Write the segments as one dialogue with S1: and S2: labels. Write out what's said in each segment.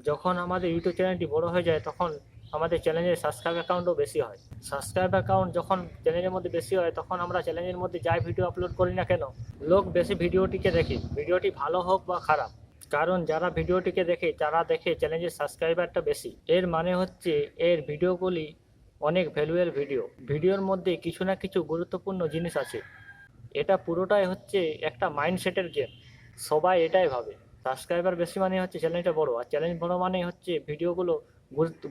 S1: যখন আমাদের ইউটিউব চ্যানেলটি বড় হয়ে যায় তখন আমাদের চ্যানেলের সাবস্ক্রাইব অ্যাকাউন্টও বেশি হয়। সাবস্ক্রাইব অ্যাকাউন্ট যখন চ্যানেলের মধ্যে বেশি হয় তখন আমরা চ্যানেলের মধ্যে যাই ভিডিও আপলোড করি না কেন, লোক বেশি ভিডিওটিকে দেখে, ভিডিওটি ভালো হোক বা খারাপ। কারণ যারা ভিডিওটিকে দেখে তারা দেখে চ্যানেলের সাবস্ক্রাইবারটা বেশি। এর মানে হচ্ছে এর ভিডিওগুলি অনেক ভ্যালুয়েবল ভিডিও, ভিডিওর মধ্যে কিছু না কিছু গুরুত্বপূর্ণ জিনিস আছে। এটা পুরোটাই হচ্ছে একটা মাইন্ডসেটের গেম। সবাই এটাই ভাবে সাবস্ক্রাইবার বেশি মানে হচ্ছে চ্যানেলটা বড়, আর চ্যানেল বড় মানে হচ্ছে ভিডিওগুলো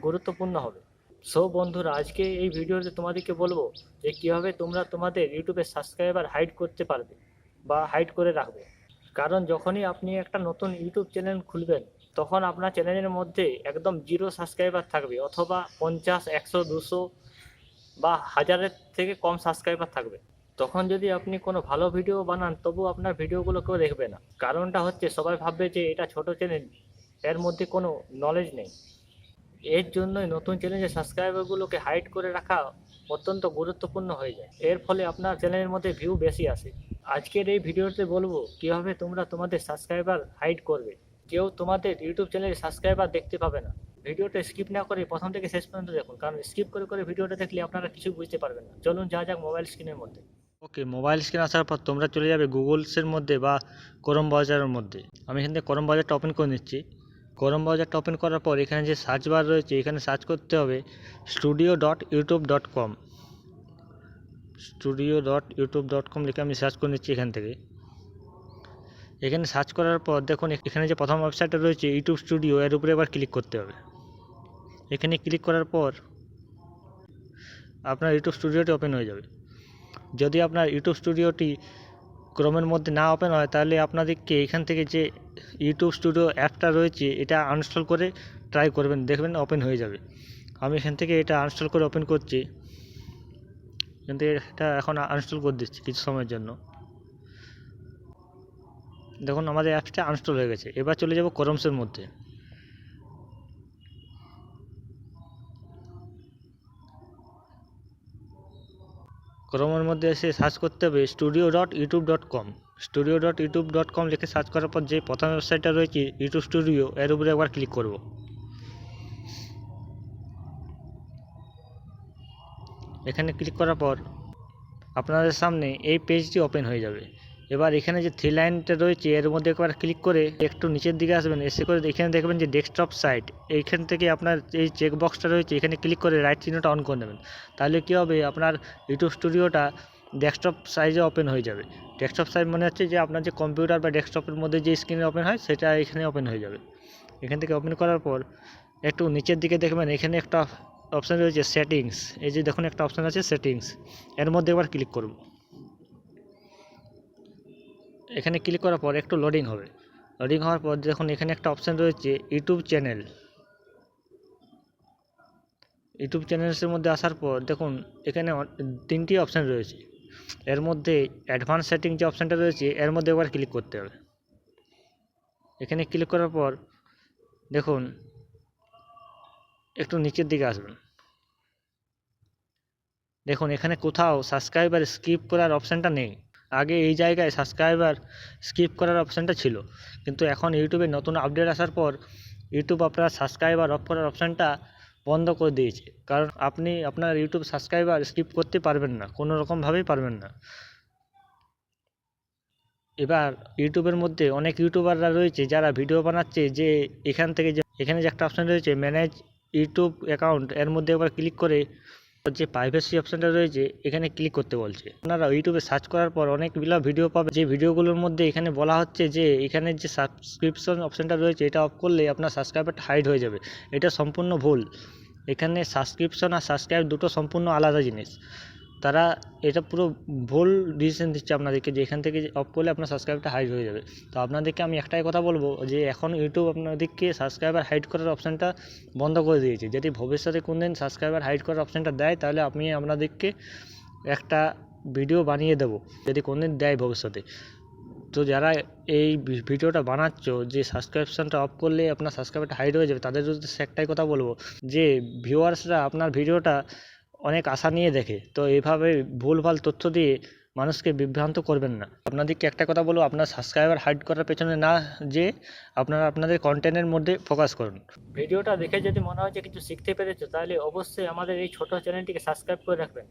S1: গুরুত্বপূর্ণ হবে। সো বন্ধুরা, আজকে এই ভিডিওতে তোমাদেরকে বলবো যে কীভাবে তোমরা তোমাদের ইউটিউবে সাবস্ক্রাইবার হাইড করতে পারবে বা হাইড করে রাখবে। কারণ যখনই আপনি একটা নতুন ইউটিউব চ্যানেল খুলবেন তখন আপনার চ্যানেলের মধ্যে একদম জিরো সাবস্ক্রাইবার থাকবে, অথবা 50, 100, 200 বা হাজারের থেকে কম সাবস্ক্রাইবার থাকবে। তখন যদি আপনি কোনো ভালো ভিডিও বানান তবু আপনার ভিডিওগুলো কেউ দেখবে না। কারণটা হচ্ছে সবাই ভাববে যে এটা ছোট চ্যানেল, এর মধ্যে কোনো নলেজ নেই। এর জন্যই নতুন চ্যানেলের সাবস্ক্রাইবারগুলোকে হাইড করে রাখা অত্যন্ত গুরুত্বপূর্ণ হয়ে যায়। এর ফলে আপনার চ্যানেলের মধ্যে ভিউ বেশি আসে। আজকের এই ভিডিওতে বলবো কীভাবে তোমরা তোমাদের সাবস্ক্রাইবার হাইড করবে। কেউ তোমাদের ইউটিউব চ্যানেলের সাবস্ক্রাইবার দেখতে পাবে না। ভিডিওটা স্কিপ না করে প্রথম থেকে শেষ পর্যন্ত দেখুন, কারণ স্কিপ করে করে ভিডিওটা দেখলে আপনারা কিছু বুঝতে পারবেন না। চলুন যা যাক মোবাইল স্ক্রিনের মধ্যে। ওকে, মোবাইল স্ক্রিন আসার পর তোমরা চলে যাবে গুগলসের মধ্যে বা ক্রোম ব্রাউজারের মধ্যে। আমি এখান থেকে ক্রোম ব্রাউজারটা ওপেন করে নিচ্ছি। ক্রোম ব্রাউজারটা ওপেন করার পর এখানে যে সার্চ বার রয়েছে এখানে সার্চ করতে হবে studio.youtube.com। studio.youtube.com লিখে আমি সার্চ করে নিচ্ছি এখান থেকে। এখানে সার্চ করার পর দেখুন এখানে যে প্রথম ওয়েবসাইটটা রয়েছে ইউটিউব স্টুডিও, এর উপরে এবার ক্লিক করতে হবে। এখানে ক্লিক করার পর আপনার ইউটিউব স্টুডিওটি ওপেন হয়ে যাবে। যদি আপনার ইউটিউব স্টুডিওটি ক্রোমের মধ্যে না ওপেন হয় তাহলে আপনাদেরকে এখান থেকে যে ইউটিউব স্টুডিও অ্যাপটা রয়েছে এটা আনইনস্টল করে ট্রাই করবেন, দেখবেন ওপেন হয়ে যাবে। আমি এখান থেকে এটা আনইনস্টল করে ওপেন করছি। এখান থেকে এটা এখন আনইনস্টল করে দিচ্ছি কিছু সময়ের জন্য। দেখুন আমাদের অ্যাপসটা আনইনস্টল হয়ে গেছে। এবার চলে যাব ক্রোমসের মধ্যে। ক্রোমের মধ্যে এসে সার্চ করতে হবে studio.youtube.com। studio.youtube.com লিখে সার্চ করার পর যে প্রথম ওয়েবসাইটটা রয়েছে ইউটিউব স্টুডিও, এর উপরে একবার ক্লিক করব। এখানে ক্লিক করার পর আপনাদের সামনে এই পেজটি ওপেন হয়ে যাবে। এবার এখানে যে থ্রি লাইনটা রয়েছে এর মধ্যে একবার ক্লিক করে একটু নিচের দিকে আসবেন, এসে করে এখানে দেখবেন যে ডেস্কটপ সাইট, এইখান থেকে আপনার এই চেকবক্সটা রয়েছে এখানে ক্লিক করে রাইট চিহ্নটা অন করে নেবেন। তাহলে কী হবে, আপনার ইউটিউব স্টুডিওটা ডেস্কটপ সাইজে ওপেন হয়ে যাবে। ডেস্কটপ সাইজ মনে হচ্ছে যে আপনার যে কম্পিউটার বা ডেস্কটপের মধ্যে যে স্ক্রিনে ওপেন হয় সেটা এখানে ওপেন হয়ে যাবে। এখান থেকে ওপেন করার পর একটু নিচের দিকে দেখবেন এখানে একটা অপশান রয়েছে সেটিংস। এই যে দেখুন একটা অপশান আছে সেটিংস, এর মধ্যে একবার ক্লিক করব। এখানে ক্লিক করার পর একটু লোডিং হবে। লোডিং হওয়ার পর দেখুন এখানে একটা অপশান রয়েছে ইউটিউব চ্যানেল। ইউটিউব চ্যানেলসের মধ্যে আসার পর দেখুন এখানে তিনটি অপশান রয়েছে। এর মধ্যে অ্যাডভান্স সেটিং যে অপশানটা রয়েছে এর মধ্যে একবার ক্লিক করতে হবে। এখানে ক্লিক করার পর দেখুন একটু নিচের দিকে আসবেন। দেখুন এখানে কোথাও সাবস্ক্রাইবার স্কিপ করার অপশানটা নেই। আগে এই জায়গায় সাবস্ক্রাইবার স্কিপ করার অপশানটা ছিল, কিন্তু এখন ইউটিউবে নতুন আপডেট আসার পর ইউটিউব আপনার সাবস্ক্রাইবার অফ করার অপশানটা বন্ধ করে দিয়েছে। কারণ আপনি আপনার ইউটিউব সাবস্ক্রাইবার স্কিপ করতে পারবেন না, কোনো রকমভাবেই পারবেন না। এবার ইউটিউবের মধ্যে অনেক ইউটিউবাররা রয়েছে যারা ভিডিও বানাচ্ছে, যে এখানে যে একটা অপশান রয়েছে ম্যানেজ ইউটিউব অ্যাকাউন্ট, এর মধ্যে একবার ক্লিক করে যে প্রাইভেসি অপশানটা রয়েছে এখানে ক্লিক করতে বলছে। আপনারা ইউটিউবে সার্চ করার পর অনেকগুলো ভিডিও পাবে, যে ভিডিওগুলোর মধ্যে এখানে বলা হচ্ছে যে এখানে যে সাবস্ক্রিপশন অপশানটা রয়েছে এটা অফ করলে আপনার সাবস্ক্রাইবারটা হাইড হয়ে যাবে। এটা সম্পূর্ণ ভুল। এখানে সাবস্ক্রিপশন আর সাবস্ক্রাইব দুটো সম্পূর্ণ আলাদা জিনিস। তারা এটা পুরো ভুল ডিসিশন দিচ্ছে আপনাদেরকে, যে এখান থেকে অফ করলে আপনার সাবস্ক্রাইবটা হাইড হয়ে যাবে। তো আপনাদেরকে আমি একটাই কথা বলবো যে এখন ইউটিউব আপনাদেরকে সাবস্ক্রাইবার হাইড করার অপশানটা বন্ধ করে দিয়েছে। যদি ভবিষ্যতে কোনদিন সাবস্ক্রাইবার হাইড করার অপশানটা দেয় তাহলে আমি আপনাদেরকে একটা ভিডিও বানিয়ে দেবো, যদি কোনদিন দেয় ভবিষ্যতে। তো যারা এই ভিডিওটা বানাচ্ছ যে সাবস্ক্রিপশনটা অফ করলে আপনার সাবস্ক্রাইবারটা হাইড হয়ে যাবে, তাদের উদ্দেশ্যে একটাই কথা বলবো যে ভিউয়ার্সরা আপনার ভিডিওটা অনেক আশা নিয়ে দেখে, তো এইভাবে ভুলভাল তথ্য দিয়ে মানুষকে বিভ্রান্ত করবেন না। আপনাদেরকে একটা কথা বলবো, আপনার সাবস্ক্রাইবার হাইড করার পেছনে না যে আপনারা আপনাদের কন্টেন্টের মধ্যে ফোকাস করুন। ভিডিওটা দেখে যদি মনে হয় যে কিছু শিখতে পেরেছো, তাহলে অবশ্যই আমাদের এই ছোট চ্যানেলটিকে সাবস্ক্রাইব করে রাখবেন।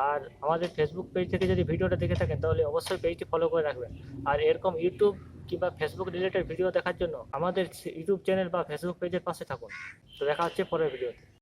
S1: আর আমাদের ফেসবুক পেজ থেকে যদি ভিডিওটা দেখে থাকেন, তাহলে অবশ্যই পেজটি ফলো করে রাখবেন। আর এরকম ইউটিউব কিংবা ফেসবুক রিলেটেড ভিডিও দেখার জন্য আমাদের ইউটিউব চ্যানেল বা ফেসবুক পেজের পাশে থাকুন। তো দেখা হচ্ছে পরের ভিডিওতে।